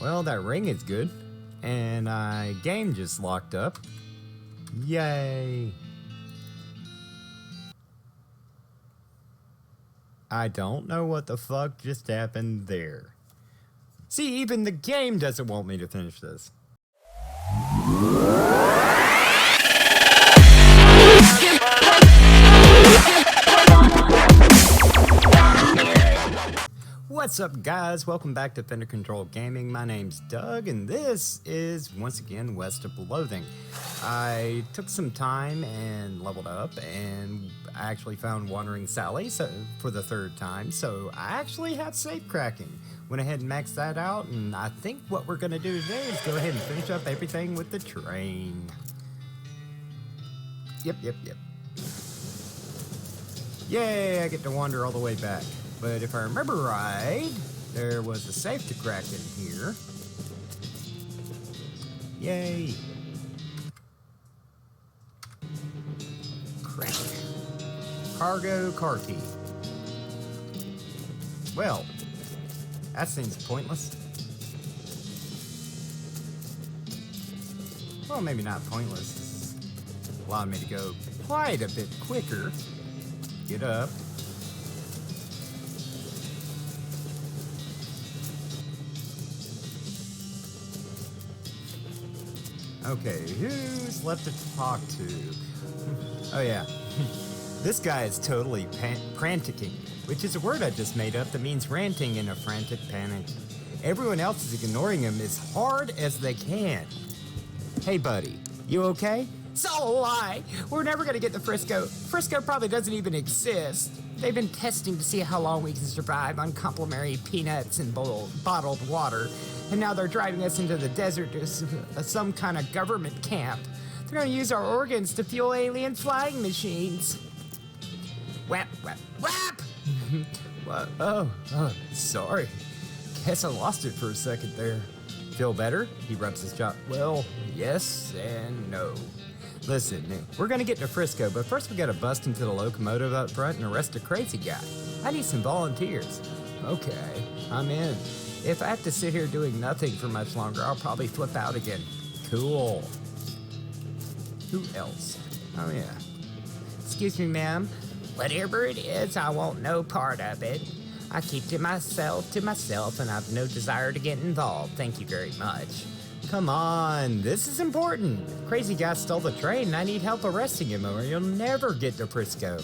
Well, that ring is good. And game just locked up. Yay. I don't know what the fuck just happened there. See, even the game doesn't want me to finish this. What's up, guys? Welcome back to Fender Control Gaming. My name's Doug, and this is, once again, West of Loathing. I took some time and leveled up, and I actually found Wandering Sally for the third time, so I actually have safe cracking. Went ahead and maxed that out, and I think what we're going to do today is go ahead and finish up everything with the train. Yep. Yay, I get to wander all the way back. But if I remember right, there was a safe to crack in here. Yay. Crack. Cargo car key. Well, that seems pointless. Well, maybe not pointless. This is allowing me to go quite a bit quicker. Get up. Okay, who's left to talk to? Oh yeah, this guy is totally pranticking, which is a word I just made up that means ranting in a frantic panic. Everyone else is ignoring him as hard as they can. Hey buddy, you okay? It's all a lie. We're never gonna get to Frisco. Frisco probably doesn't even exist. They've been testing to see how long we can survive on complimentary peanuts and bottled water. And now they're driving us into the desert to some kind of government camp. They're gonna use our organs to fuel alien flying machines. Whap. Oh, sorry. Guess I lost it for a second there. Feel better? He rubs his jaw. Well, yes and no. Listen, we're gonna get to Frisco, but first we gotta bust into the locomotive up front and arrest a crazy guy. I need some volunteers. Okay, I'm in. If I have to sit here doing nothing for much longer, I'll probably flip out again. Cool. Who else? Oh, yeah. Excuse me, ma'am. Whatever it is, I want no part of it. I keep to myself, and I've no desire to get involved. Thank you very much. Come on, this is important. Crazy guy stole the train, and I need help arresting him, or you'll never get to Frisco.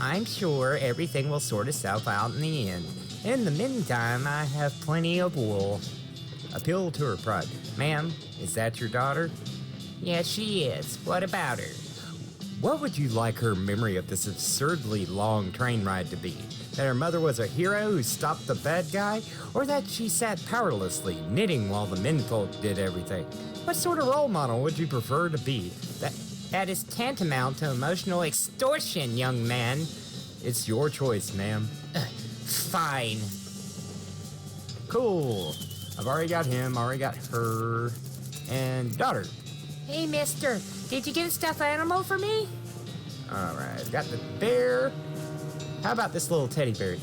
I'm sure everything will sort itself out in the end. In the meantime, I have plenty of wool. Appeal to her pride. Ma'am, is that your daughter? Yes, she is. What about her? What would you like her memory of this absurdly long train ride to be? That her mother was a hero who stopped the bad guy? Or that she sat powerlessly, knitting while the menfolk did everything? What sort of role model would you prefer to be? That is tantamount to emotional extortion, young man. It's your choice, ma'am. Fine. Cool. I've already got him, already got her, and daughter. Hey, mister, did you get a stuffed animal for me? Alright, got the bear. How about this little teddy bear?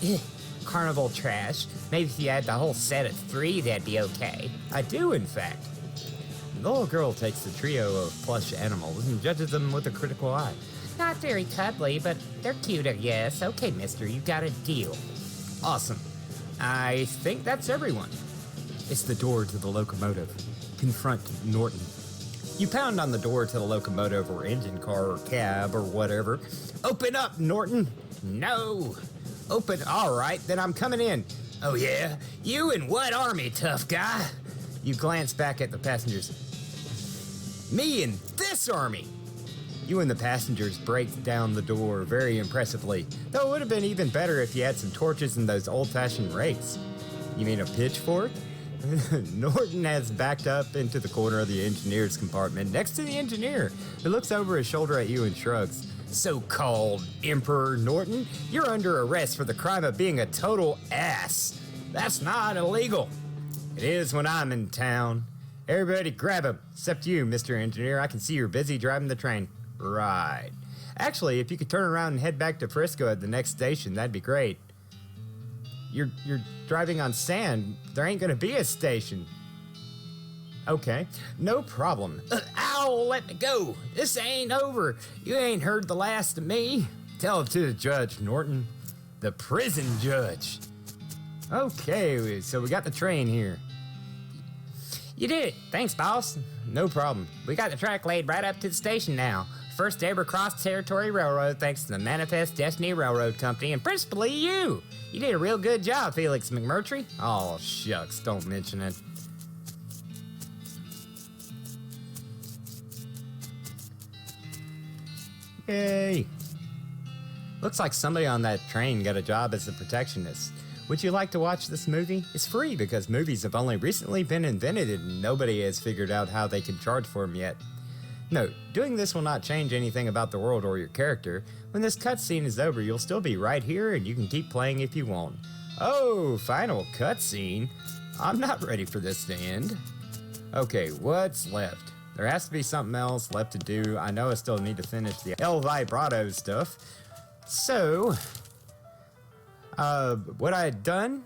Carnival trash. Maybe if you had the whole set of 3, that'd be okay. I do, in fact. The little girl takes the trio of plush animals and judges them with a critical eye. Not very cuddly, but they're cute, I guess. Okay, mister, you got a deal. Awesome. I think that's everyone. It's the door to the locomotive. Confront Norton. You pound on the door to the locomotive or engine car or cab or whatever. Open up, Norton. No. Open. All right, then I'm coming in. Oh, yeah? You in what army, tough guy? You glance back at the passengers. Me in this army. You and the passengers break down the door very impressively, though it would have been even better if you had some torches and those old-fashioned rakes. You mean a pitchfork? Norton has backed up into the corner of the engineer's compartment next to the engineer, who looks over his shoulder at you and shrugs. So-called Emperor Norton, you're under arrest for the crime of being a total ass. That's not illegal. It is when I'm in town. Everybody grab him, except you, Mr. Engineer. I can see you're busy driving the train. Right. Actually, if you could turn around and head back to Frisco at the next station, that'd be great. You're driving on sand. There ain't gonna be a station. Okay, no problem. Ow, let me go. This ain't over. You ain't heard the last of me. Tell it to the judge, Norton. The prison judge. Okay, so we got the train here. You did it. Thanks, boss. No problem. We got the track laid right up to the station now. First ever cross-territory railroad thanks to the Manifest Destiny Railroad Company and principally you. You did a real good job, Felix McMurtry. Oh, shucks, don't mention it. Yay. Looks like somebody on that train got a job as a protectionist. Would you like to watch this movie? It's free because movies have only recently been invented and nobody has figured out how they can charge for them yet. Note, doing this will not change anything about the world or your character. When this cutscene is over, you'll still be right here and you can keep playing if you want. Oh, final cutscene? I'm not ready for this to end. Okay, what's left? There has to be something else left to do. I know I still need to finish the Vibrato stuff. So, what I had done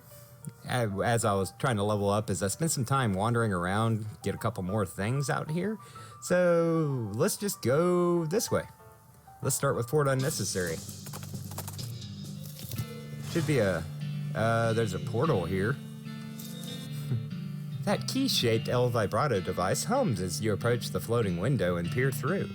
as I was trying to level up is I spent some time wandering around, get a couple more things out here. So, let's just go this way. Let's start with Fort Unnecessary. Should be there's a portal here. That key-shaped El Vibrato device hums as you approach the floating window and peer through.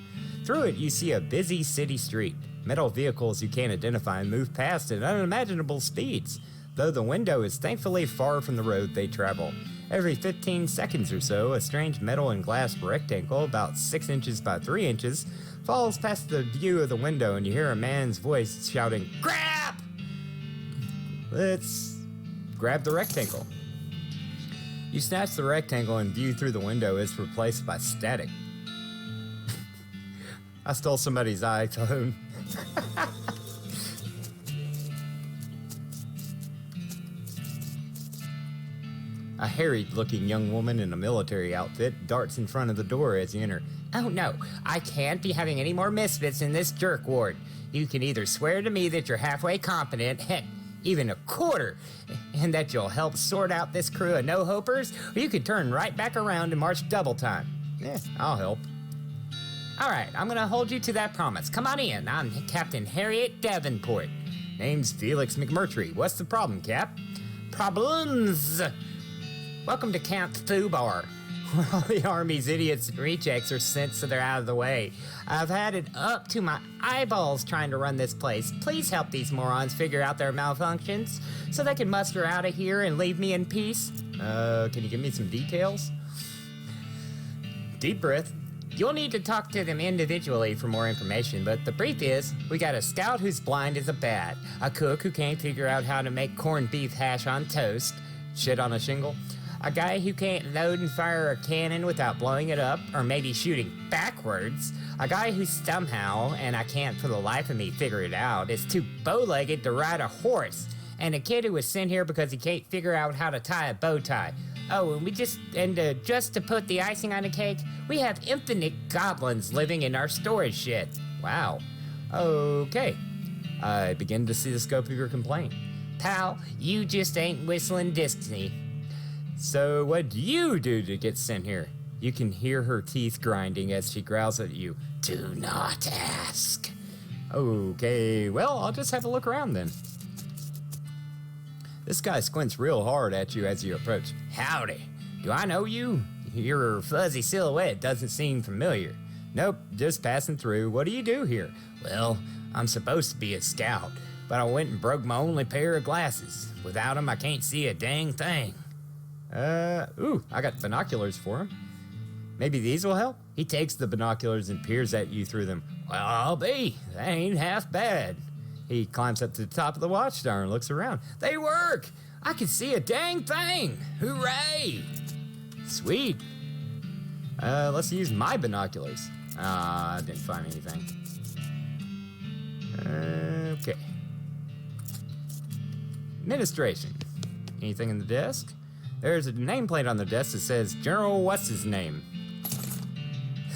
Through it, you see a busy city street. Metal vehicles you can't identify move past at unimaginable speeds, though the window is thankfully far from the road they travel. Every 15 seconds or so, a strange metal and glass rectangle about 6 inches by 3 inches falls past the view of the window and you hear a man's voice shouting, "Grab!" Let's grab the rectangle. You snatch the rectangle and view through the window is replaced by static. I stole somebody's iPhone. A harried-looking young woman in a military outfit darts in front of the door as you enter. "Oh no, I can't be having any more misfits in this jerk ward. You can either swear to me that you're halfway competent, heck, even a quarter, and that you'll help sort out this crew of no-hopers, or you can turn right back around and march double time." Yeah, I'll help. All right, I'm gonna hold you to that promise. Come on in. I'm Captain Harriet Davenport. Name's Felix McMurtry. What's the problem, Cap? Problems! Welcome to Camp Fubar, where all the Army's idiots and rejects are sent so they're out of the way. I've had it up to my eyeballs trying to run this place. Please help these morons figure out their malfunctions so they can muster out of here and leave me in peace. Can you give me some details? Deep breath. You'll need to talk to them individually for more information, but the brief is, we got a scout who's blind as a bat, a cook who can't figure out how to make corned beef hash on toast, shit on a shingle, a guy who can't load and fire a cannon without blowing it up, or maybe shooting backwards, a guy who somehow, and I can't for the life of me figure it out, is too bow-legged to ride a horse, and a kid who was sent here because he can't figure out how to tie a bow tie. Oh, and just to put the icing on the cake, we have infinite goblins living in our storage shed. Wow. Okay. I begin to see the scope of your complaint. Pal, you just ain't whistling Disney. So what do you do to get sent here? You can hear her teeth grinding as she growls at you. Do not ask. Okay, well, I'll just have a look around then. This guy squints real hard at you as you approach. Howdy. Do I know you? Your fuzzy silhouette doesn't seem familiar. Nope, just passing through. What do you do here? Well, I'm supposed to be a scout, but I went and broke my only pair of glasses. Without them, I can't see a dang thing. I got binoculars for him. Maybe these will help? He takes the binoculars and peers at you through them. Well, I'll be. That ain't half bad. He climbs up to the top of the watchtower and looks around. They work! I can see a dang thing! Hooray! Sweet. Let's use my binoculars. I didn't find anything. Okay. Administration. Anything in the desk? There's a nameplate on the desk that says General What's-His-Name.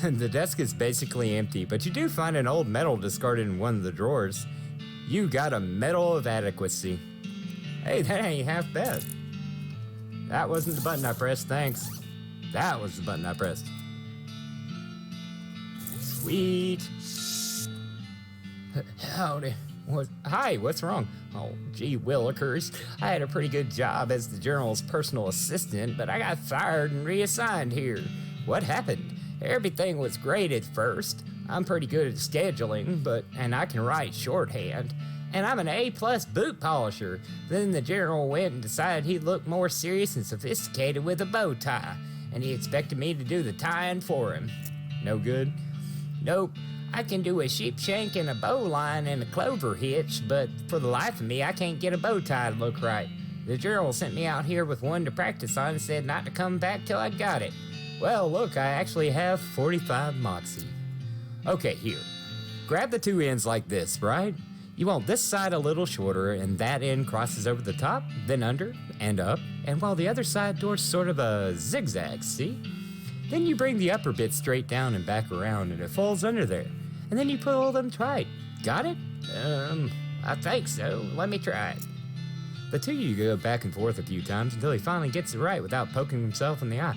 The desk is basically empty, but you do find an old medal discarded in one of the drawers. You got a Medal of Adequacy. Hey, that ain't half bad. That wasn't the button I pressed, thanks. That was the button I pressed. Sweet. Howdy. Hi, what's wrong? Oh, gee willikers. I had a pretty good job as the General's personal assistant, but I got fired and reassigned here. What happened? Everything was great at first. I'm pretty good at scheduling, and I can write shorthand. And I'm an A-plus boot polisher. Then the General went and decided he'd look more serious and sophisticated with a bow tie, and he expected me to do the tying for him. No good? Nope. I can do a sheep shank and a bowline and a clover hitch, but for the life of me, I can't get a bow tie to look right. The General sent me out here with one to practice on and said not to come back till I got it. Well, look, I actually have 45 moxie. Okay, here. Grab the two ends like this, right? You want this side a little shorter, and that end crosses over the top, then under, and up, and while the other side doors sort of a zigzag, see? Then you bring the upper bit straight down and back around, and it falls under there. And then you pull them tight. Got it? I think so. Let me try it. The two of you go back and forth a few times until he finally gets it right without poking himself in the eye.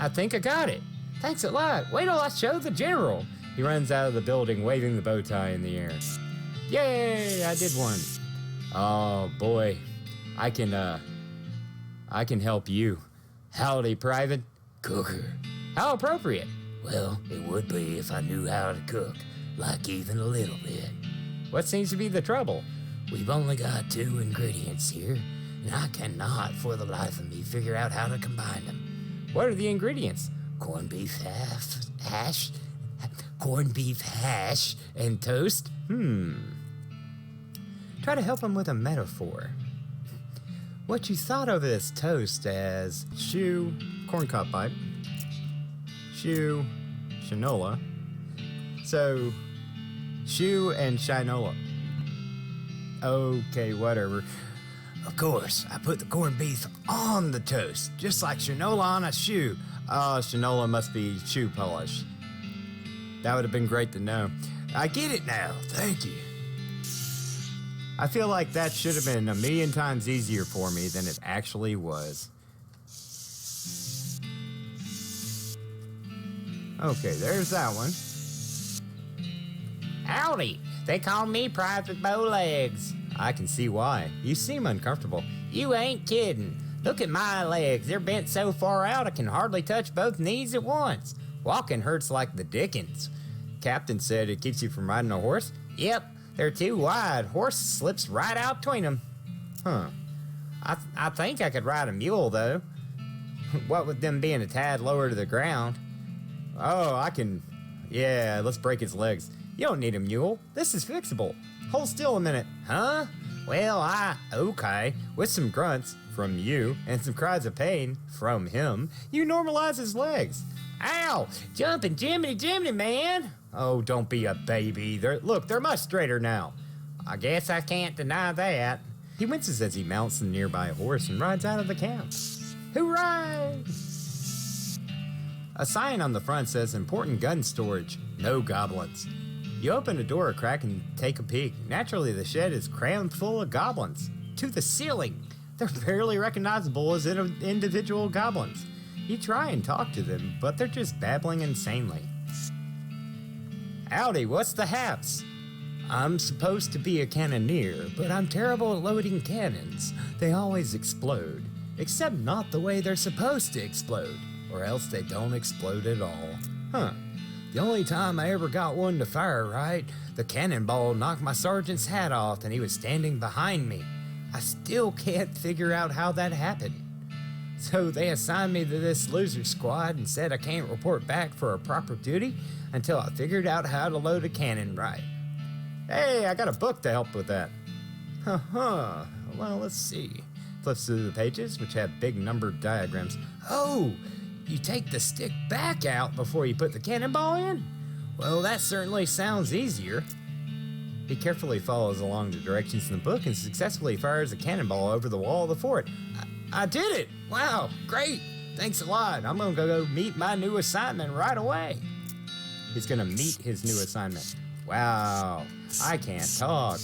I think I got it. Thanks a lot. Wait till I show the General. He runs out of the building waving the bow tie in the air. Yay, I did one. Oh boy, I can help you. Howdy, Private. Cooker. How appropriate. Well, it would be if I knew how to cook, like even a little bit. What seems to be the trouble? We've only got 2 ingredients here, and I cannot for the life of me figure out how to combine them. What are the ingredients? Corned beef hash, and toast? Try to help him with a metaphor. What you thought of this toast as shoe, corncob pipe, shoe, shinola. So, shoe and shinola. Okay, whatever. Of course, I put the corned beef on the toast, just like shinola on a shoe. Shinola must be shoe polish. That would have been great to know. I get it now. Thank you. I feel like that should have been a million times easier for me than it actually was. Okay, there's that one. Howdy. They call me Private Bowlegs. I can see why. You seem uncomfortable. You ain't kidding. Look at my legs. They're bent so far out I can hardly touch both knees at once. Walking hurts like the dickens. Captain said it keeps you from riding a horse? Yep, they're too wide. Horse slips right out between them. Huh. I think I could ride a mule, though. What with them being a tad lower to the ground. Oh, I can... Yeah, let's break his legs. You don't need a mule. This is fixable. Hold still a minute. Huh? Well, okay. With some grunts from you and some cries of pain from him, you normalize his legs. Ow! Jumping Jiminy, man! Oh, don't be a baby. They're much straighter now. I guess I can't deny that. He winces as he mounts the nearby horse and rides out of the camp. Hooray! A sign on the front says important gun storage, no goblins. You open the door a crack and take a peek. Naturally, the shed is crammed full of goblins. To the ceiling. They're barely recognizable as individual goblins. You try and talk to them, but they're just babbling insanely. Howdy, what's the haps? I'm supposed to be a cannoneer, but I'm terrible at loading cannons. They always explode, except not the way they're supposed to explode, or else they don't explode at all. Huh. The only time I ever got one to fire right, the cannonball knocked my sergeant's hat off and he was standing behind me. I still can't figure out how that happened. So they assigned me to this loser squad and said I can't report back for a proper duty until I figured out how to load a cannon right. Hey, I got a book to help with that. Well, let's see. Flips through the pages, which have big numbered diagrams. Oh, you take the stick back out before you put the cannonball in? Well, that certainly sounds easier. He carefully follows along the directions in the book and successfully fires a cannonball over the wall of the fort. I did it! Wow, great! Thanks a lot. I'm gonna go meet my new assignment right away. He's gonna meet his new assignment. Wow, I can't talk.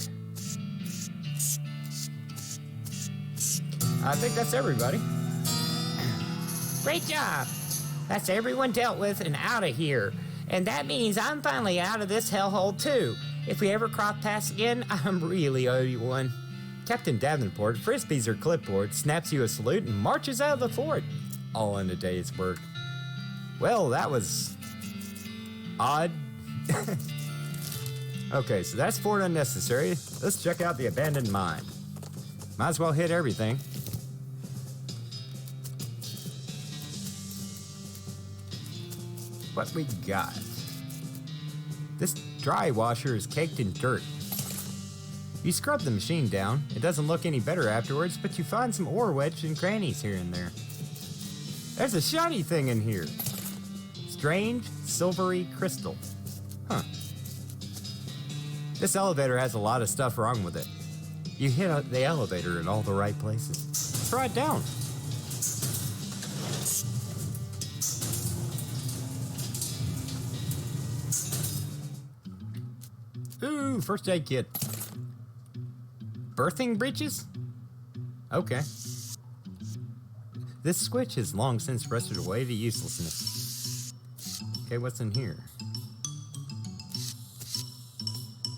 I think that's everybody. Great job. That's everyone dealt with and out of here. And that means I'm finally out of this hellhole too. If we ever cross paths again, I'm really owe you one. Captain Davenport frisbees her clipboard, snaps you a salute, and marches out of the fort. All in a day's work. Well, that was odd. Okay, so that's fort unnecessary. Let's check out the abandoned mine. Might as well hit everything. What we got? This dry washer is caked in dirt. You scrub the machine down. It doesn't look any better afterwards, but you find some ore wedged in crannies here and there. There's a shiny thing in here. Strange, silvery crystal. Huh. This elevator has a lot of stuff wrong with it. You hit the elevator in all the right places. Try it down. Ooh, first aid kit. Birthing breeches? Okay. This switch has long since rusted away to uselessness. Okay, what's in here?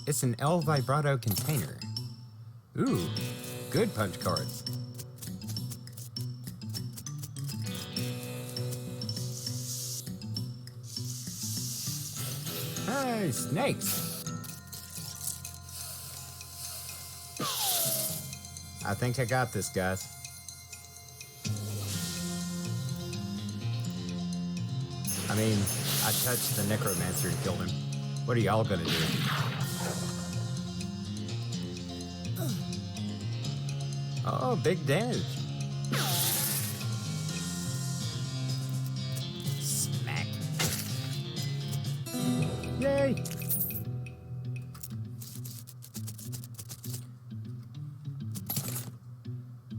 It's an El Vibrato container. Ooh, good punch cards. Hey, snakes. I think I got this, guys. I mean, I touched the necromancer and killed him. What are y'all gonna do? Oh, big damage. Smack. Yay!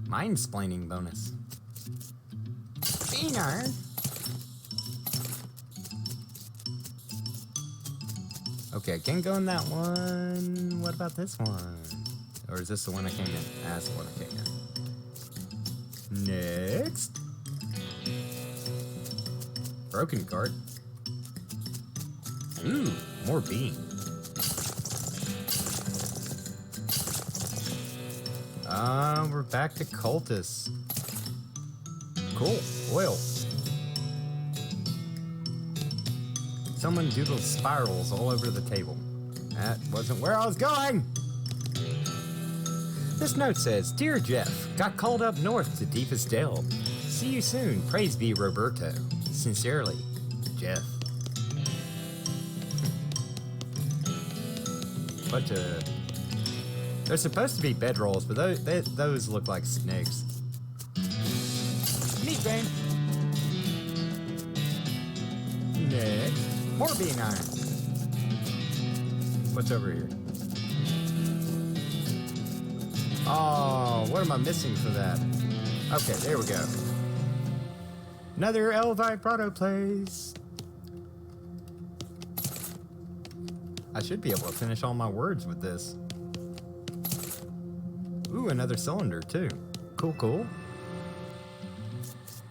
Mind-splaining bonus. Bean iron. Okay, I can't go in that one. What about this one? Or is this the one I came in? That's the one I came in. Next. Broken cart. Ooh, more bean. We're back to cultists. Cool, oil. Someone doodled spirals all over the table. That wasn't where I was going! This note says, Dear Jeff, got called up north to deepest Dell. See you soon, praise be Roberto. Sincerely, Jeff. Bunch of... They're supposed to be bedrolls, but those look like snakes. Meat vein. Next. More bean iron. What's over here? Oh, what am I missing for that? Okay, there we go. Another El Vibrato place. I should be able to finish all my words with this. Ooh, another cylinder, too. Cool, cool.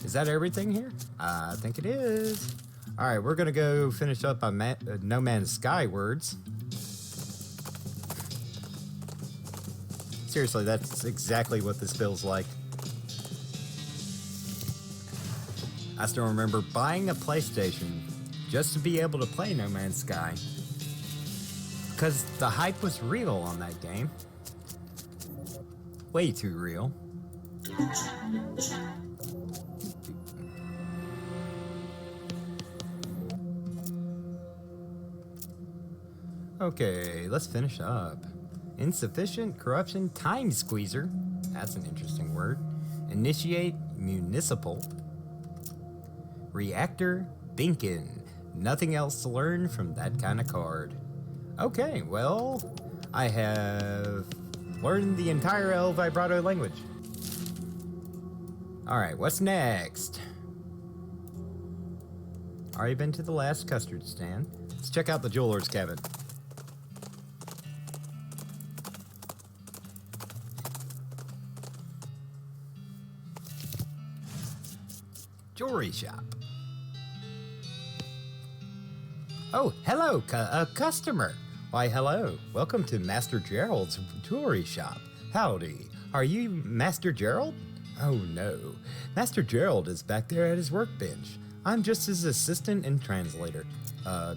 Is that everything here? I think it is. All right, we're going to go finish up on No Man's Sky words. Seriously, that's exactly what this feels like. I still remember buying a PlayStation just to be able to play No Man's Sky. Because the hype was real on that game. Way too real. Okay, let's finish up. Insufficient corruption time squeezer. That's an interesting word. Initiate municipal. Reactor Binkin. Nothing else to learn from that kind of card. Okay, well, I have learned the entire El Vibrato language. Alright, what's next? Already been to the last custard stand. Let's check out the jeweler's cabin. Jewelry shop. Oh, hello, customer. Why, hello. Welcome to Master Gerald's jewelry shop. Howdy. Are you Master Gerald? Oh, no. Master Gerald is back there at his workbench. I'm just his assistant and translator.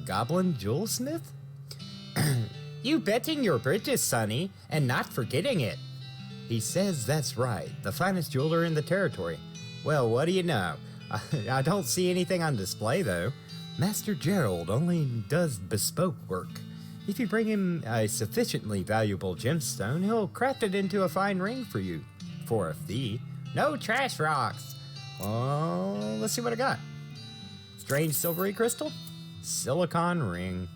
Goblin jewelsmith? You betting your britches, Sonny, and not forgetting it. He says that's right. The finest jeweler in the territory. Well, what do you know? I don't see anything on display, though. Master Gerald only does bespoke work. If you bring him a sufficiently valuable gemstone, he'll craft it into a fine ring for you. For a fee. No trash rocks. Well, let's see what I got. Strange silvery crystal. Silicon ring.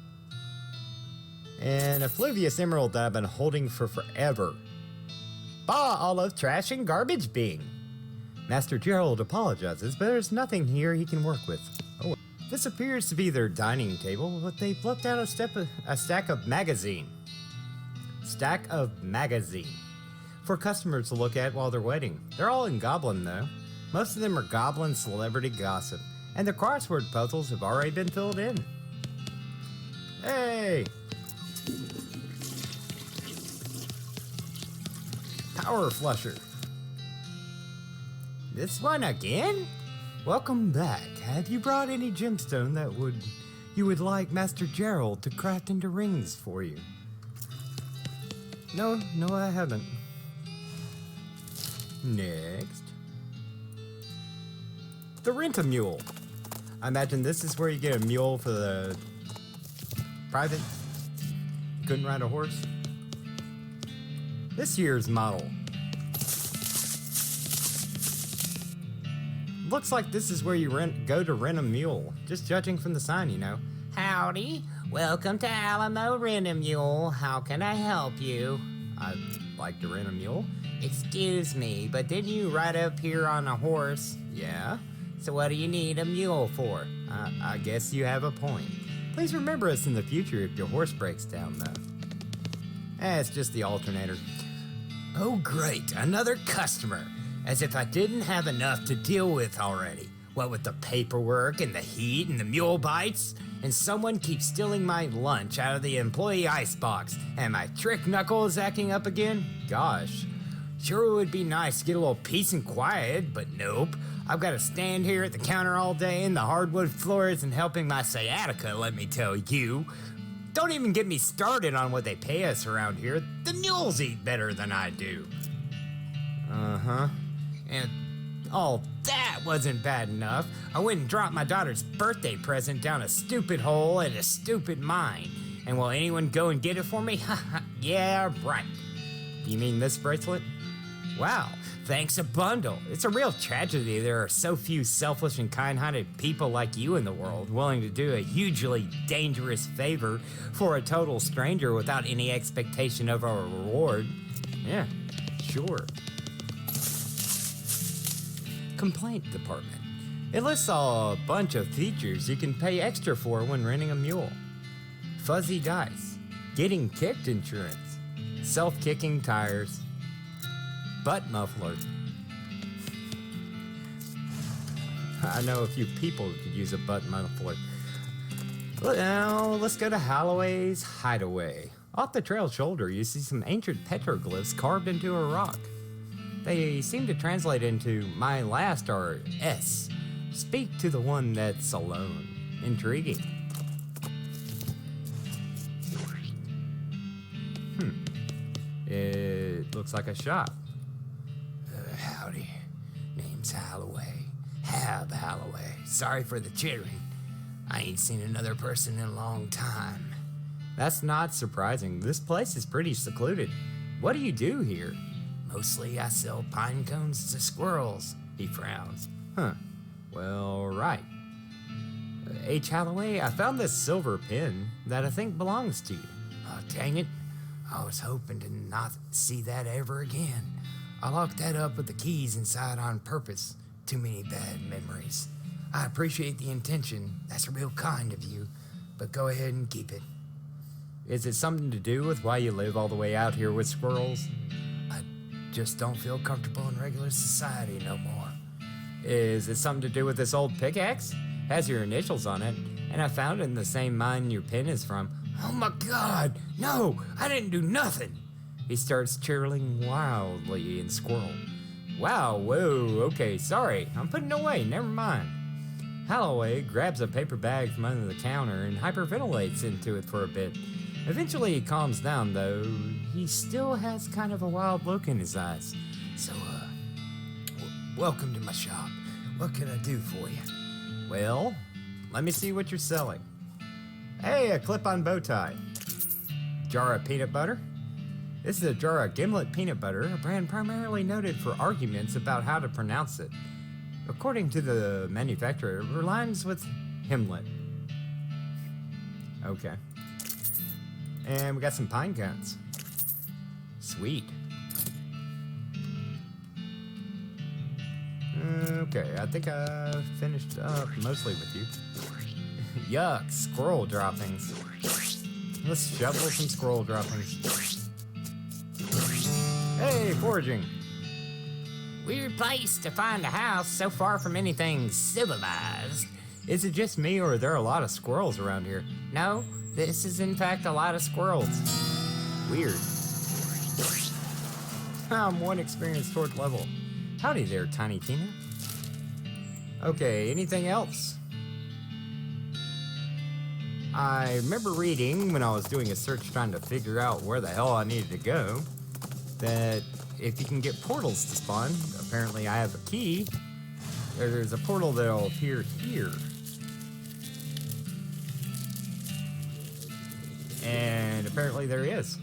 And a fluvius emerald that I've been holding for forever. Bah, olive, trash, and garbage being. Master Gerald apologizes, but there's nothing here he can work with. Oh, this appears to be their dining table, but they've left out a stack of magazine. Stack of magazine. For customers to look at while they're waiting. They're all in Goblin, though. Most of them are Goblin celebrity gossip, and the crossword puzzles have already been filled in. Hey! Power flusher. This one again? Welcome back. Have you brought any gemstone that you would like Master Gerald to craft into rings for you? No, I haven't. Next. The rent-a-mule. I imagine this is where you get a mule for the private. Couldn't ride a horse. This year's model. Looks like this is where you go to rent a mule. Just judging from the sign, you know. Howdy. Welcome to Alamo Rent-A-Mule. How can I help you? I'd like to rent a mule. Excuse me, but didn't you ride up here on a horse? Yeah. So what do you need a mule for? I guess you have a point. Please remember us in the future if your horse breaks down, though. It's just the alternator. Oh, great. Another customer. As if I didn't have enough to deal with already. What with the paperwork and the heat and the mule bites? And someone keeps stealing my lunch out of the employee icebox. And my trick knuckle is acting up again? Gosh. Sure it would be nice to get a little peace and quiet, but nope. I've got to stand here at the counter all day and the hardwood floor isn't helping my sciatica, let me tell you. Don't even get me started on what they pay us around here. The mules eat better than I do. Uh-huh. And all that wasn't bad enough. I went and dropped my daughter's birthday present down a stupid hole at a stupid mine. And will anyone go and get it for me? Yeah, right. You mean this bracelet? Wow, thanks a bundle. It's a real tragedy there are so few selfish and kind-hearted people like you in the world willing to do a hugely dangerous favor for a total stranger without any expectation of a reward. Yeah, sure. Complaint department. It lists a bunch of features you can pay extra for when renting a mule. Fuzzy dice, getting kicked insurance, self-kicking tires, butt muffler. I know a few people who could use a butt muffler. Now, let's go to Holloway's Hideaway. Off the trail's shoulder, you see some ancient petroglyphs carved into a rock. They seem to translate into my last or S. Speak to the one that's alone. Intriguing. It looks like a shop. Howdy. Name's Holloway. Hab Holloway. Sorry for the chittering. I ain't seen another person in a long time. That's not surprising. This place is pretty secluded. What do you do here? Mostly I sell pine cones to squirrels, he frowns. Huh. Well, right. H. Holloway, I found this silver pin that I think belongs to you. Oh, dang it. I was hoping to not see that ever again. I locked that up with the keys inside on purpose. Too many bad memories. I appreciate the intention. That's real kind of you. But go ahead and keep it. Is it something to do with why you live all the way out here with squirrels? I just don't feel comfortable in regular society no more. Is it something to do with this old pickaxe? Has your initials on it, and I found it in the same mine your pen is from. Oh my God, no, I didn't do nothing. He starts chirling wildly in squirrel. Wow, whoa, okay, sorry, I'm putting it away, never mind. Holloway grabs a paper bag from under the counter and hyperventilates into it for a bit. Eventually he calms down, though he still has kind of a wild look in his eyes. So, welcome to my shop. What can I do for you? Well, let me see what you're selling. Hey, a clip-on bow tie. Jar of peanut butter. This is a jar of Gimlet peanut butter, a brand primarily noted for arguments about how to pronounce it. According to the manufacturer, it rhymes with Himlet. Okay. And we got some pine cones. Sweet. Okay, I think I finished up mostly with you. Yuck, squirrel droppings. Let's shovel some squirrel droppings. Hey, foraging. Weird place to find a house so far from anything civilized. Is it just me, or are there a lot of squirrels around here? No, this is in fact a lot of squirrels. Weird. I'm one experience toward level. Howdy there, Tiny Tina. Okay, anything else? I remember reading when I was doing a search trying to figure out where the hell I needed to go, that if you can get portals to spawn, apparently I have a key, there's a portal that'll appear here. And apparently there is.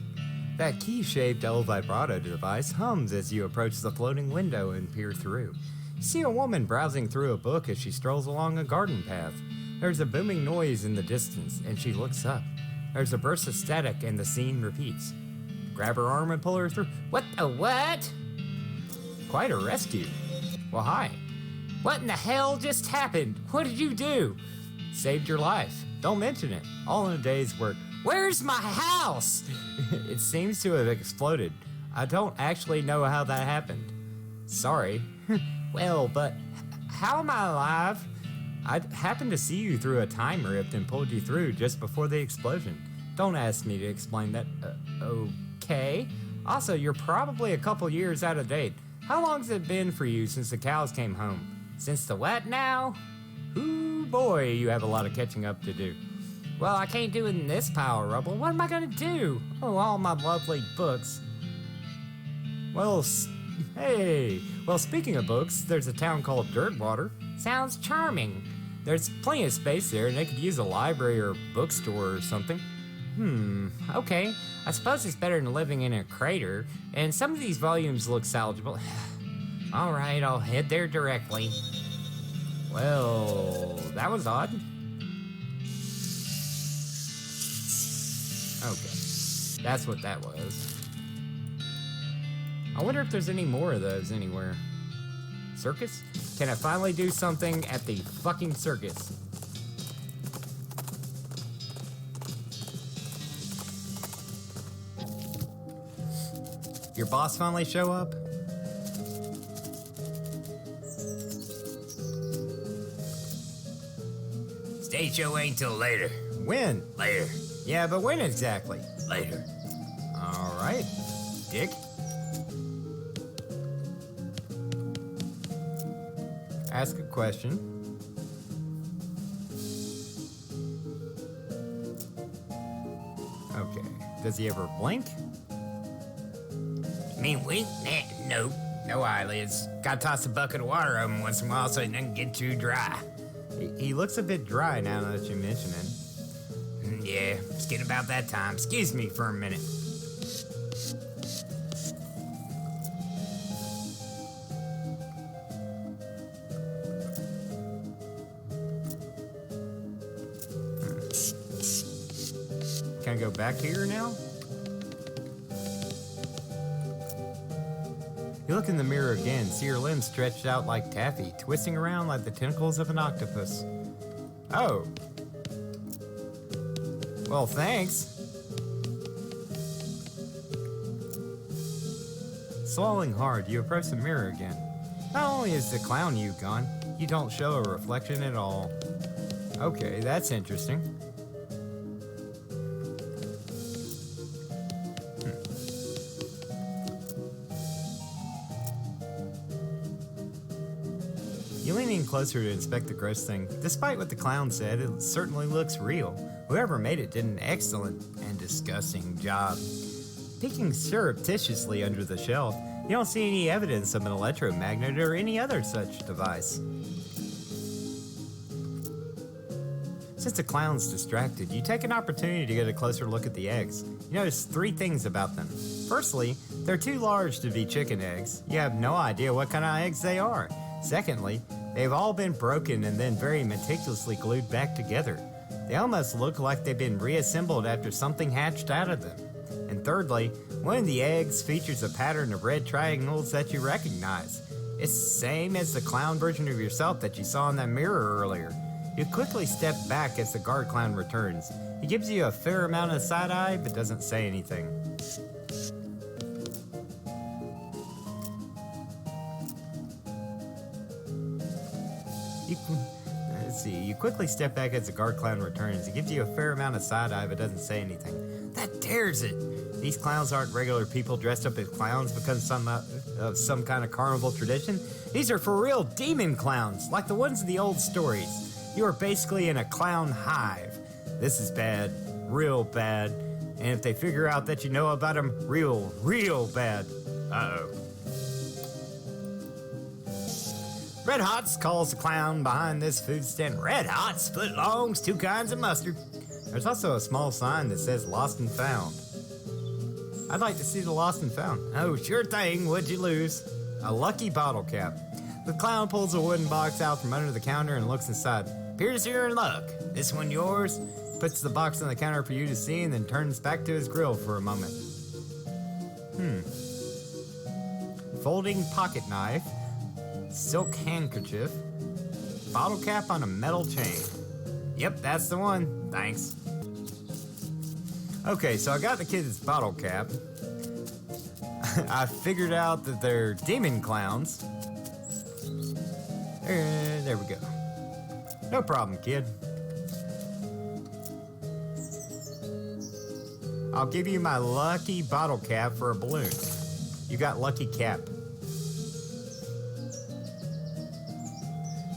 That key-shaped Vibrato device hums as you approach the floating window and peer through. You see a woman browsing through a book as she strolls along a garden path. There's a booming noise in the distance, and she looks up. There's a burst of static, and the scene repeats. Grab her arm and pull her through. What the what? Quite a rescue. Well, hi. What in the hell just happened? What did you do? Saved your life. Don't mention it. All in a day's work. Where's my house? It seems to have exploded. I don't actually know how that happened. Sorry. Well, but how am I alive? I happened to see you through a time rift and pulled you through just before the explosion. Don't ask me to explain that. Okay. Also, you're probably a couple years out of date. How long's it been for you since the cows came home? Since the what now? Ooh, boy, you have a lot of catching up to do. Well, I can't do it in this pile of rubble. What am I gonna do? Oh, all my lovely books. Well, hey. Well, speaking of books, there's a town called Dirtwater. Sounds charming. There's plenty of space there, and they could use a library or bookstore or something. Okay. I suppose it's better than living in a crater, and some of these volumes look salvageable. All right, I'll head there directly. Well, that was odd. Okay, that's what that was. I wonder if there's any more of those anywhere. Circus? Can I finally do something at the fucking circus? Your boss finally show up? Stage show ain't till later. When? Later. Yeah, but when exactly? Later. All right, dick. Ask a question. Okay. Does he ever blink? Me wink? Nah, nope. No eyelids. Gotta toss a bucket of water on him once in a while so he doesn't get too dry. He looks a bit dry now that you mention it. Yeah, it's getting about that time. Excuse me for a minute. Can I go back here now? You look in the mirror again, see your limbs stretched out like taffy, twisting around like the tentacles of an octopus. Oh. Well, thanks. Swallowing hard, you approach the mirror again. Not only is the clown you gone, you don't show a reflection at all. Okay, that's interesting. You lean in closer to inspect the gross thing. Despite what the clown said, it certainly looks real. Whoever made it did an excellent and disgusting job. Peeking surreptitiously under the shelf, you don't see any evidence of an electromagnet or any other such device. Since the clown's distracted, you take an opportunity to get a closer look at the eggs. You notice 3 things about them. Firstly, they're too large to be chicken eggs. You have no idea what kind of eggs they are. Secondly, they've all been broken and then very meticulously glued back together. They almost look like they've been reassembled after something hatched out of them. And thirdly, one of the eggs features a pattern of red triangles that you recognize. It's the same as the clown version of yourself that you saw in that mirror earlier. You quickly step back as the guard clown returns. He gives you a fair amount of side-eye, but doesn't say anything. You quickly step back as the guard clown returns. He gives you a fair amount of side-eye, but doesn't say anything. That tears it! These clowns aren't regular people dressed up as clowns because of some kind of carnival tradition. These are for real demon clowns, like the ones in the old stories. You are basically in a clown hive. This is bad, real bad, and if they figure out that you know about them, real bad. Uh-oh. Red Hots calls the clown behind this food stand Red Hots, footlongs, 2 kinds of mustard. There's also a small sign that says Lost and Found. I'd like to see the Lost and Found. Oh, sure thing, what'd you lose? A lucky bottle cap. The clown pulls a wooden box out from under the counter and looks inside. Appears you're in luck. This one yours? Puts the box on the counter for you to see and then turns back to his grill for a moment. Folding pocket knife. Silk handkerchief. Bottle cap on a metal chain. Yep, that's the one. Thanks. Okay, so I got the kid's bottle cap. I figured out that they're demon clowns. There we go. No problem, kid. I'll give you my lucky bottle cap for a balloon. You got lucky cap.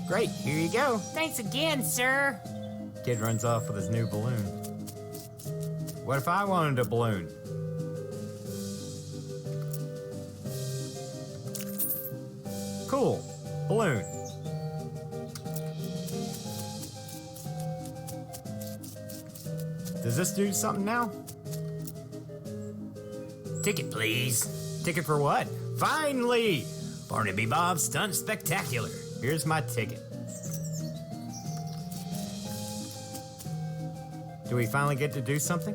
Great, here you go. Thanks again, sir. Kid runs off with his new balloon. What if I wanted a balloon? Cool. Balloon. Does this do something now? Ticket, please. Ticket for what? Finally! Barnaby Bob Stunt Spectacular. Here's my ticket. Do we finally get to do something?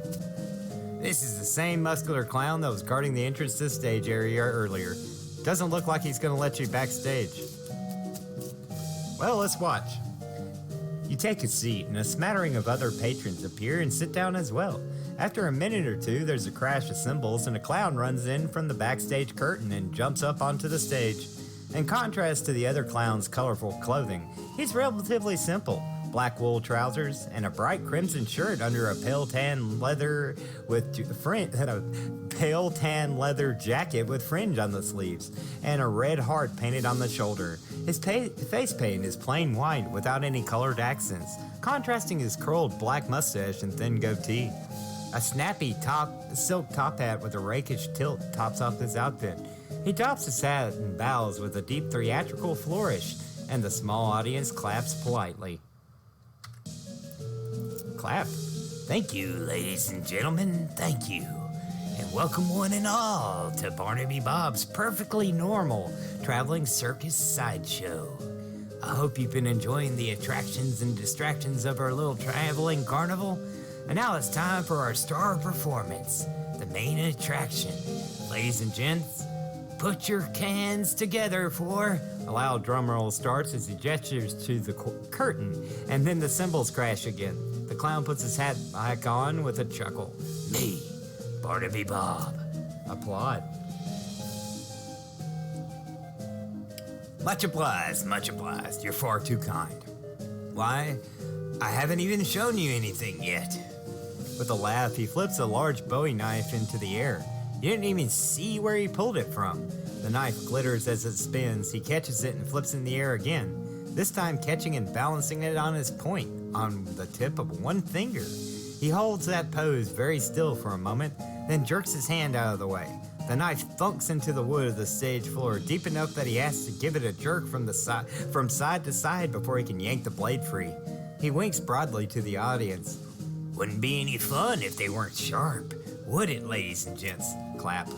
This is the same muscular clown that was guarding the entrance to the stage area earlier. Doesn't look like he's gonna let you backstage. Well, let's watch. You take a seat, and a smattering of other patrons appear and sit down as well. After a minute or two, there's a crash of cymbals, and a clown runs in from the backstage curtain and jumps up onto the stage. In contrast to the other clown's colorful clothing, he's relatively simple. Black wool trousers and a bright crimson shirt under a pale tan leather jacket with fringe on the sleeves, and a red heart painted on the shoulder. His face paint is plain white without any colored accents, contrasting his curled black mustache and thin goatee. A snappy silk top hat with a rakish tilt tops off his outfit. He drops his hat and bows with a deep theatrical flourish, and the small audience claps politely. Clap. Thank you, ladies and gentlemen, thank you. And welcome one and all to Barnaby Bob's perfectly normal traveling circus sideshow. I hope you've been enjoying the attractions and distractions of our little traveling carnival. And now it's time for our star performance, the main attraction. Ladies and gents, put your hands together for... A loud drum roll starts as he gestures to the curtain, and then the cymbals crash again. The clown puts his hat back on with a chuckle. Me, Barnaby Bob. Applaud. Much obliged, much obliged. You're far too kind. Why, I haven't even shown you anything yet. With a laugh, he flips a large Bowie knife into the air. You didn't even see where he pulled it from. The knife glitters as it spins. He catches it and flips in the air again, this time catching and balancing it on his point, on the tip of one finger. He holds that pose very still for a moment, then jerks his hand out of the way. The knife thunks into the wood of the stage floor deep enough that he has to give it a jerk from side to side before he can yank the blade free. He winks broadly to the audience. Wouldn't be any fun if they weren't sharp, would it, ladies and gents? Clap.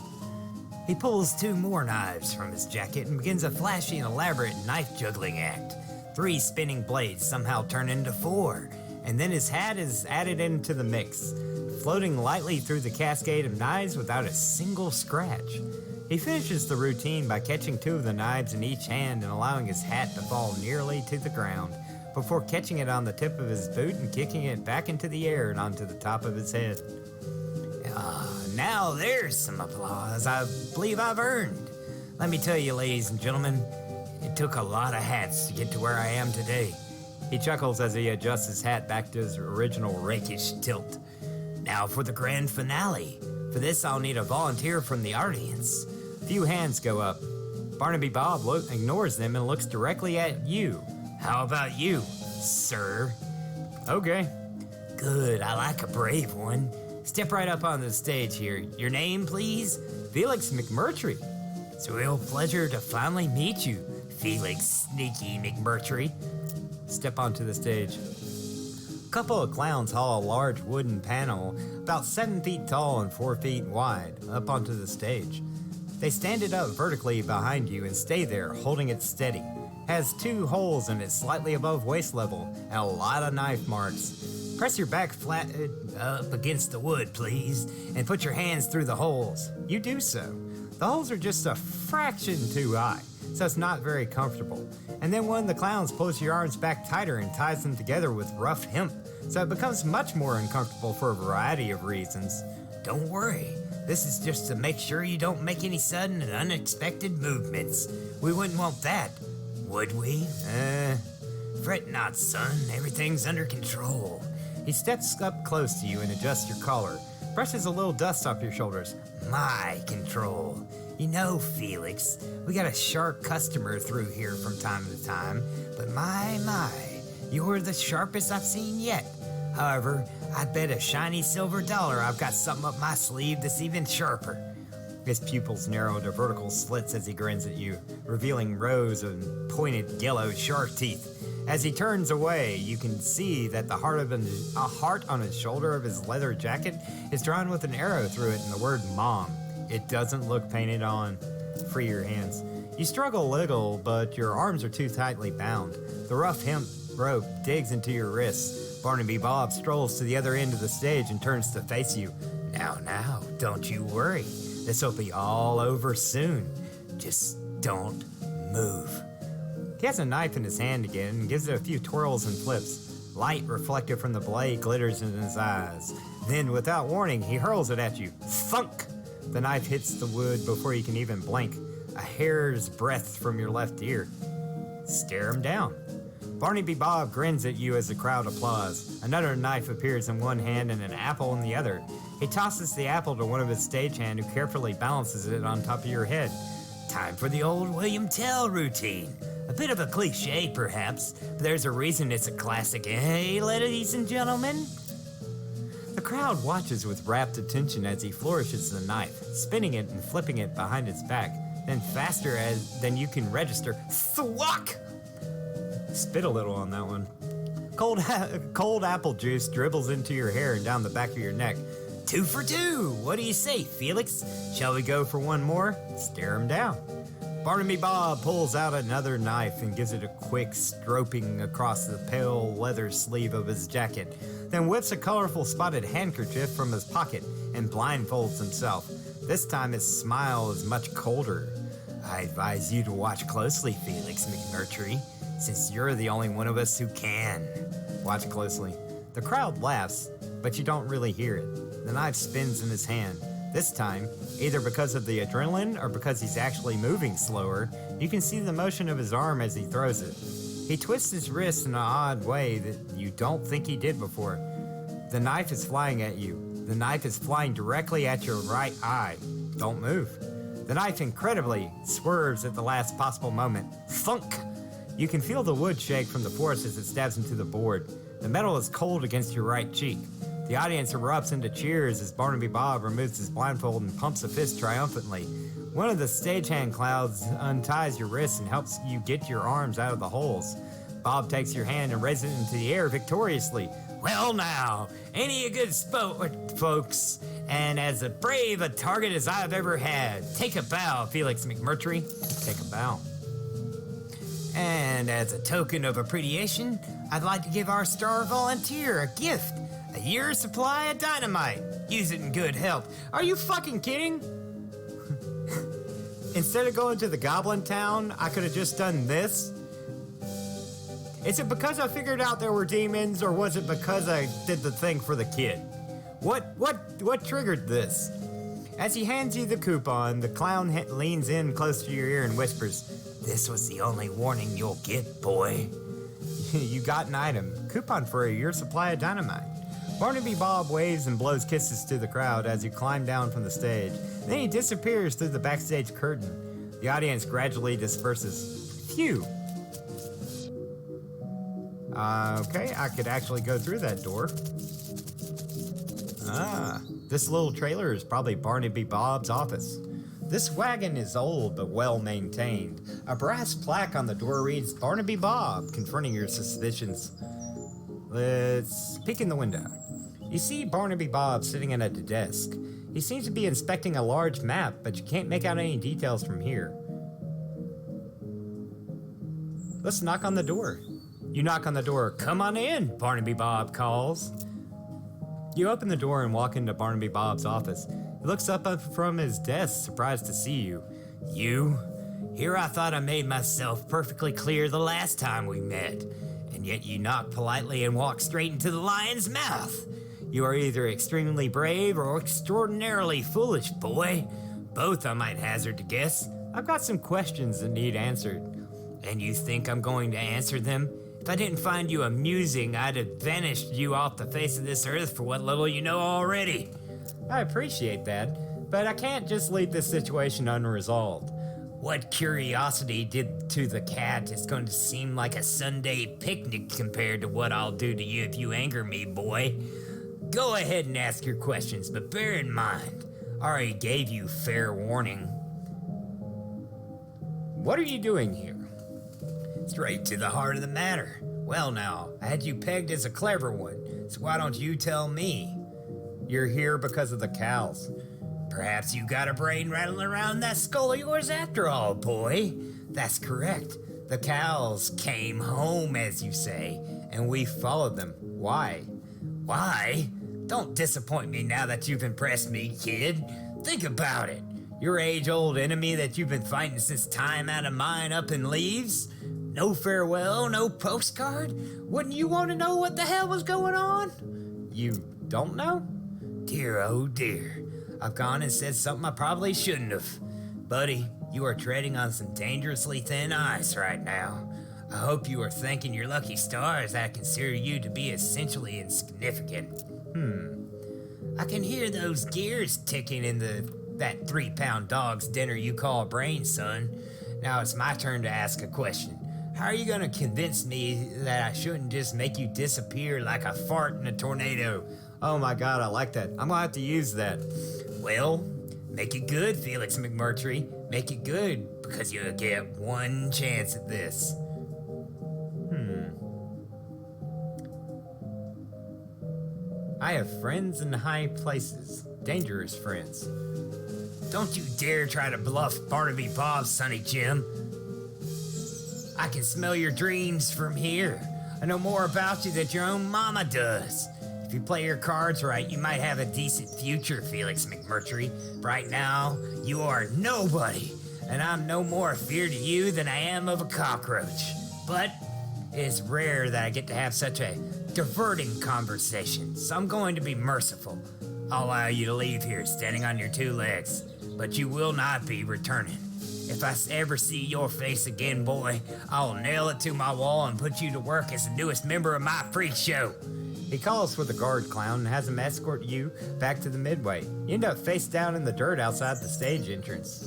He pulls 2 more knives from his jacket and begins a flashy and elaborate knife juggling act. 3 spinning blades somehow turn into 4, and then his hat is added into the mix, floating lightly through the cascade of knives without a single scratch. He finishes the routine by catching 2 of the knives in each hand and allowing his hat to fall nearly to the ground, before catching it on the tip of his boot and kicking it back into the air and onto the top of his head. Now there's some applause I believe I've earned. Let me tell you, ladies and gentlemen, it took a lot of hats to get to where I am today. He chuckles as he adjusts his hat back to his original Rakish tilt. Now for the grand finale. For this, I'll need a volunteer from the audience. Few hands go up. Barnaby Bob ignores them and looks directly at you. How about you, sir? Okay. Good, I like a brave one. Step right up on the stage here. Your name, please? Felix McMurtry. It's a real pleasure to finally meet you, Felix Sneaky McMurtry. Step onto the stage. A couple of clowns haul a large wooden panel about 7 feet tall and 4 feet wide up onto the stage. They stand it up vertically behind you and stay there, holding it steady. Has 2 holes in it slightly above waist level and a lot of knife marks. Press your back flat up against the wood, please, and put your hands through the holes. You do so. The holes are just a fraction too high, so it's not very comfortable. And then one of the clowns pulls your arms back tighter and ties them together with rough hemp, so it becomes much more uncomfortable for a variety of reasons. Don't worry. This is just to make sure you don't make any sudden and unexpected movements. We wouldn't want that, would we? Fret not, son. Everything's under control. He steps up close to you and adjusts your collar, brushes a little dust off your shoulders. My control. You know, Felix, we got a sharp customer through here from time to time, but my, you're the sharpest I've seen yet. However, I'd bet a shiny silver dollar I've got something up my sleeve that's even sharper. His pupils narrow to vertical slits as he grins at you, revealing rows of pointed yellow shark teeth. As he turns away, you can see that the heart on his shoulder of his leather jacket is drawn with an arrow through it and the word Mom. It doesn't look painted on. Free your hands. You struggle a little, but your arms are too tightly bound. The rough hemp rope digs into your wrists. Barnaby Bob strolls to the other end of the stage and turns to face you. Now, don't you worry. This'll be all over soon. Just don't move. He has a knife in his hand again and gives it a few twirls and flips. Light reflected from the blade glitters in his eyes. Then, without warning, he hurls it at you. Thunk! The knife hits the wood before you can even blink. A hair's breadth from your left ear. Stare him down. Barnaby Bob grins at you as the crowd applauds. Another knife appears in one hand and an apple in the other. He tosses the apple to one of his stagehand who carefully balances it on top of your head. Time for the old William Tell routine. A bit of a cliche, perhaps, but there's a reason it's a classic, eh, ladies and gentlemen? The crowd watches with rapt attention as he flourishes the knife, spinning it and flipping it behind his back, then faster than you can register. Thwack! Spit a little on that one. Cold apple juice dribbles into your hair and down the back of your neck. 2 for 2. What do you say, Felix? Shall we go for one more? Stare him down. Barnaby Bob pulls out another knife and gives it a quick stroping across the pale leather sleeve of his jacket, then whips a colorful spotted handkerchief from his pocket and blindfolds himself. This time his smile is much colder. I advise you to watch closely, Felix McMurtry, since you're the only one of us who can. Watch closely. The crowd laughs, but you don't really hear it. The knife spins in his hand. This time, either because of the adrenaline or because he's actually moving slower, you can see the motion of his arm as he throws it. He twists his wrist in an odd way that you don't think he did before. The knife is flying at you. The knife is flying directly at your right eye. Don't move. The knife incredibly swerves at the last possible moment. Thunk! You can feel the wood shake from the force as it stabs into the board. The metal is cold against your right cheek. The audience erupts into cheers as Barnaby Bob removes his blindfold and pumps a fist triumphantly. One of the stagehand clouds unties your wrists and helps you get your arms out of the holes. Bob takes your hand and raises it into the air victoriously. Well now, ain't he a good sport, folks? And as brave a target as I've ever had. Take a bow, Felix McMurtry. Take a bow. And as a token of appreciation, I'd like to give our star volunteer a gift. A year's supply of dynamite. Use it in good health. Are you fucking kidding? Instead of going to the Goblin Town, I could have just done this. Is it because I figured out there were demons, or was it because I did the thing for the kid? What triggered this? As he hands you the coupon, the clown leans in close to your ear and whispers, "This was the only warning you'll get, boy." You got an item. Coupon for a year's supply of dynamite. Barnaby Bob waves and blows kisses to the crowd as you climb down from the stage. Then he disappears through the backstage curtain. The audience gradually disperses. Phew. Okay, I could actually go through that door. This little trailer is probably Barnaby Bob's office. This wagon is old but well maintained. A brass plaque on the door reads, "Barnaby Bob," confronting your suspicions. Let's peek in the window. You see Barnaby Bob sitting at a desk. He seems to be inspecting a large map, but you can't make out any details from here. Let's knock on the door. You knock on the door. "Come on in," Barnaby Bob calls. You open the door and walk into Barnaby Bob's office. He looks up from his desk, surprised to see you. "You? Here I thought I made myself perfectly clear the last time we met, and yet you knock politely and walk straight into the lion's mouth. You are either extremely brave or extraordinarily foolish, boy. Both, I might hazard to guess. I've got some questions that need answered." "And you think I'm going to answer them? If I didn't find you amusing, I'd have vanished you off the face of this earth for what little you know already." I appreciate that, but I can't just leave this situation unresolved. What curiosity did to the cat is going to seem like a Sunday picnic compared to what I'll do to you if you anger me, boy. Go ahead and ask your questions, but bear in mind, I already gave you fair warning. What are you doing here? Straight to the heart of the matter. Well now, I had you pegged as a clever one, so why don't you tell me? You're here because of the cows. Perhaps you got a brain rattling around that skull of yours after all, boy. That's correct. The cows came home, as you say, and we followed them. Why? Why? Don't disappoint me now that you've impressed me, kid. Think about it. Your age-old enemy that you've been fighting since time out of mind up in leaves? No farewell, no postcard? Wouldn't you want to know what the hell was going on? You don't know? Dear, oh dear. I've gone and said something I probably shouldn't have. Buddy, you are treading on some dangerously thin ice right now. I hope you are thanking your lucky stars that I consider you to be essentially insignificant. I can hear those gears ticking in that 3-pound dog's dinner you call a brain, son. Now it's my turn to ask a question. How are you gonna convince me that I shouldn't just make you disappear like a fart in a tornado? Oh my god, I like that. I'm gonna have to use that. Well, make it good, Felix McMurtry. Make it good, because you'll get one chance at this. I have friends in high places. Dangerous friends. Don't you dare try to bluff Barnaby Bob, Sonny Jim. I can smell your dreams from here. I know more about you than your own mama does. If you play your cards right, you might have a decent future, Felix McMurtry. Right now, you are nobody, and I'm no more afeard of you than I am of a cockroach. But it's rare that I get to have such a diverting conversation, so I'm going to be merciful. I'll allow you to leave here standing on your 2 legs, but you will not be returning. If I ever see your face again, boy, I'll nail it to my wall and put you to work as the newest member of my freak show. He calls for the guard clown and has him escort you back to the midway. You end up face down in the dirt outside the stage entrance.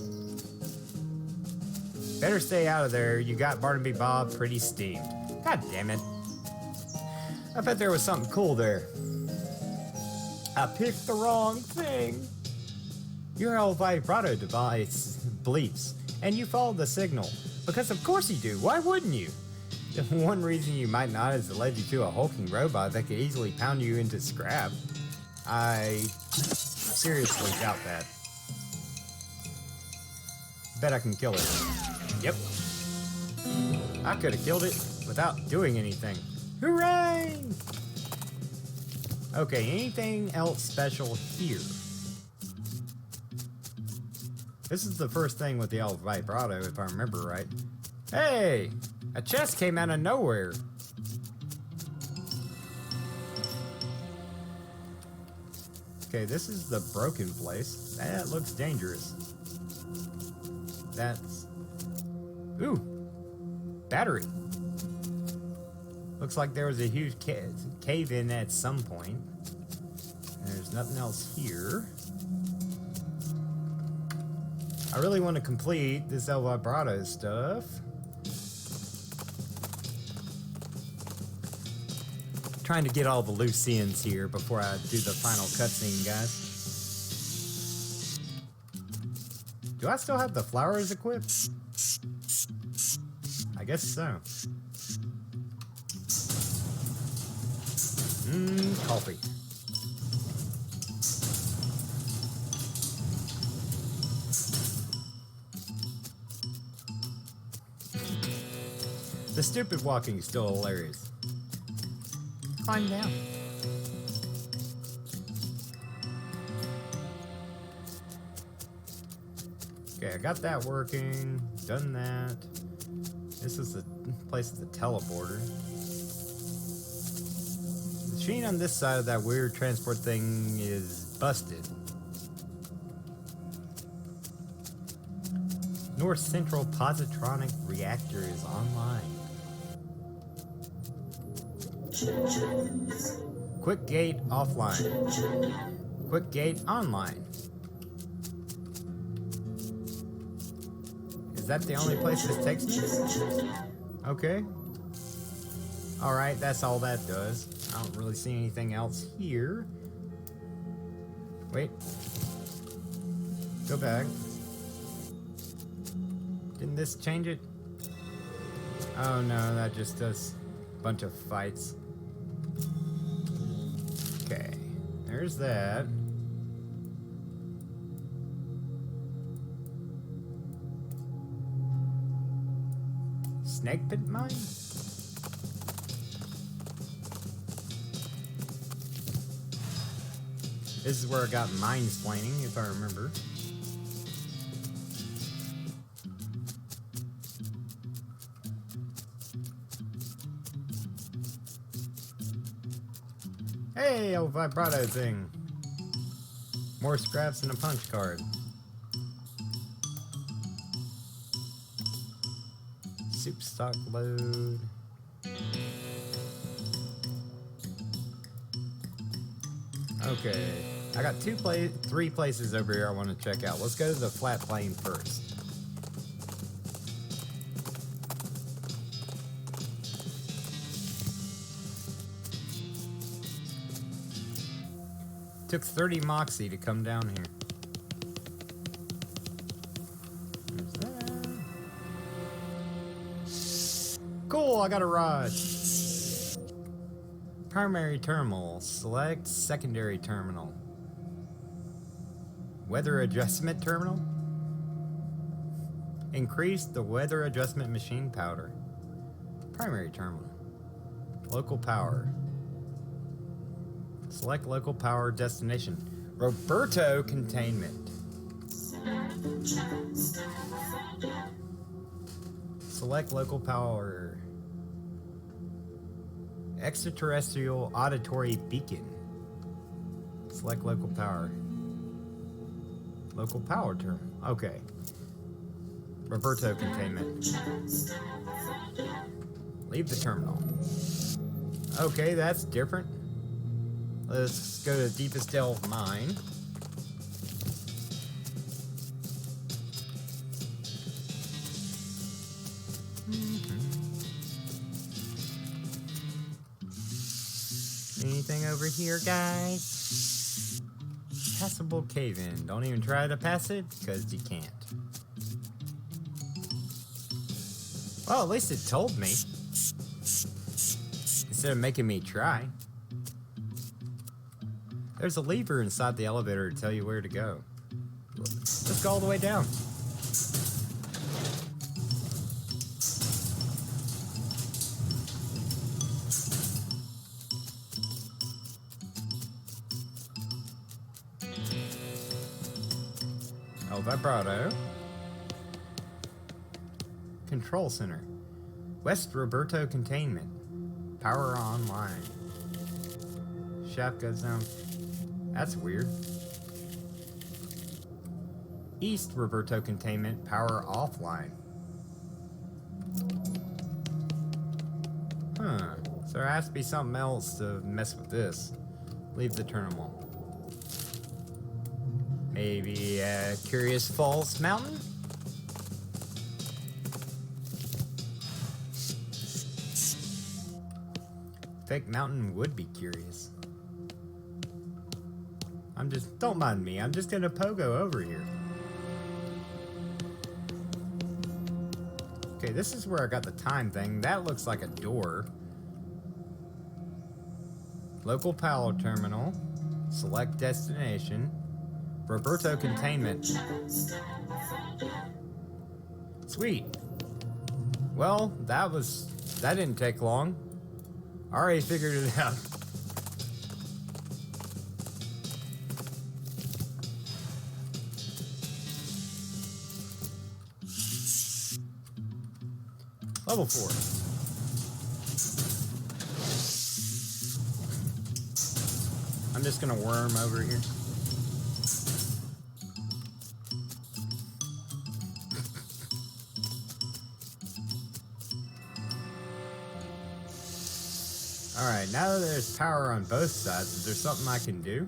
Better stay out of there. You got Barnaby Bob pretty steamed. God damn it. I bet there was something cool there. I picked the wrong thing. Your old vibrato device bleeps, and you follow the signal. Because of course you do. Why wouldn't you? The one reason you might not is it led you to a hulking robot that could easily pound you into scrap. I seriously doubt that. Bet I can kill it. Yep. I could have killed it without doing anything. Hooray! Okay, anything else special here? This is the first thing with the old vibrato, if I remember right. Hey! A chest came out of nowhere. Okay, this is the broken place. That looks dangerous. That's... Ooh! Battery. Looks like there was a huge cave-in at some point. There's nothing else here. I really want to complete this El Vibrato stuff. Trying to get all the loose ends here before I do the final cutscene, guys. Do I still have the flowers equipped? I guess so. Coffee. The stupid walking is still hilarious. Climb down. Okay, I got that working. Done that. This is the place of the teleporter. The machine on this side of that weird transport thing is busted. North Central Positronic Reactor is online. Quick gate offline. Quick gate online. Is that the only place this takes me? Okay. Alright, that's all that does. I don't really see anything else here. Wait. Go back. Didn't this change it? Oh no, that just does a bunch of fights. Okay, there's that. Snake pit mine? This is where I got mine-splaining, if I remember. Hey, old vibrato thing. More scraps and a punch card. Soup stock load. Okay, I got three places over here I want to check out. Let's go to the flat plane first. Took 30 moxie to come down here. There's that. Cool, I got a rod. Primary terminal. Select secondary terminal. Weather adjustment terminal. Increase the weather adjustment machine powder. Primary terminal. Local power. Select local power destination. Roberto containment. Select local power. Extraterrestrial auditory beacon. Select local power. Local power term. Okay. Vibrato containment. Leave the terminal. Okay, that's different. Let's go to the deepest delve mine. Anything over here, guys? Passable cave-in. Don't even try to pass it, because you can't. Well, at least it told me. Instead of making me try. There's a lever inside the elevator to tell you where to go. Let's go all the way down. Oh, Vibrato. Control Center. West Roberto Containment. Power online. Shaft goes down. That's weird. East Roberto Containment. Power offline. Huh. So there has to be something else to mess with this. Leave the terminal. Maybe Curious Falls Mountain? Fake Mountain would be curious. Don't mind me, I'm just gonna pogo over here. Okay, this is where I got the time thing. That looks like a door. Local power terminal. Select destination. Roberto containment. Sweet. Well, that didn't take long. I already figured it out. Level 4. I'm just gonna worm over here. Alright, now that there's power on both sides, is there something I can do?